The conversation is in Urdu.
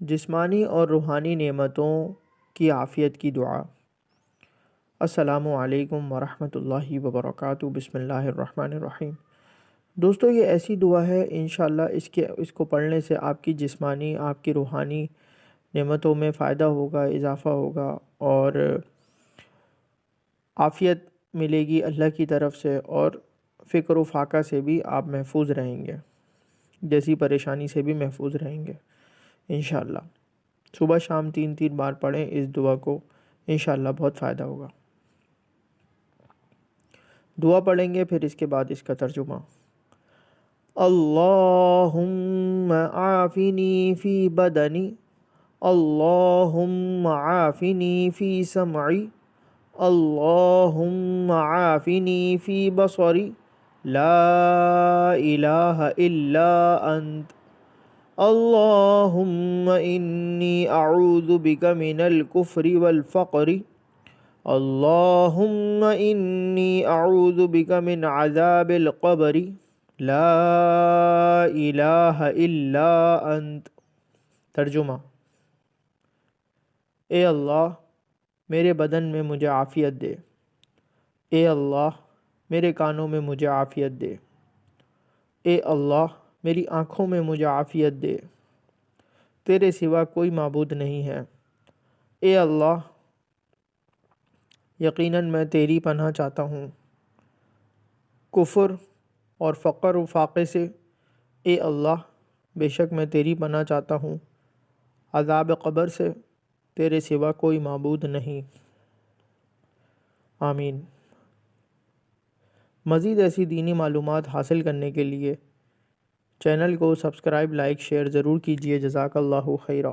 جسمانی اور روحانی نعمتوں کی عافیت کی دعا۔ السلام علیکم ورحمۃ اللہ وبرکاتہ۔ بسم اللہ الرحمن الرحیم۔ دوستو، یہ ایسی دعا ہے انشاءاللہ اس کو پڑھنے سے آپ کی جسمانی، آپ کی روحانی نعمتوں میں فائدہ ہوگا، اضافہ ہوگا اور عافیت ملے گی اللہ کی طرف سے، اور فکر و فاقہ سے بھی آپ محفوظ رہیں گے، جیسی پریشانی سے بھی محفوظ رہیں گے انشاءاللہ۔ صبح شام 3 بار پڑھیں اس دعا کو، انشاءاللہ بہت فائدہ ہوگا۔ دعا پڑھیں گے، پھر اس کے بعد اس کا ترجمہ۔ اللہم عافنی فی بدنی، اللہم عافنی فی سمعی، اللہم عافنی فی بصری، لا الہ الا انت، اللہم انی اعوذ بک من الکفر والفقر، اللہم انی اعوذ بک من عذاب القبر، لا الہ الا انت۔ ترجمہ: اے اللہ، میرے بدن میں مجھے عافیت دے، اے اللہ میرے کانوں میں مجھے عافیت دے، اے اللہ میری آنکھوں میں مجھے عافیت دے، تیرے سوا کوئی معبود نہیں ہے۔ اے اللہ، یقیناً میں تیری پناہ چاہتا ہوں کفر اور فقر و فاقے سے۔ اے اللہ، بے شک میں تیری پناہ چاہتا ہوں عذاب قبر سے، تیرے سوا کوئی معبود نہیں۔ آمین۔ مزید ایسی دینی معلومات حاصل کرنے کے لیے چینل کو سبسکرائب، لائک، شیئر ضرور کیجیے۔ جزاک اللہ خیرہ۔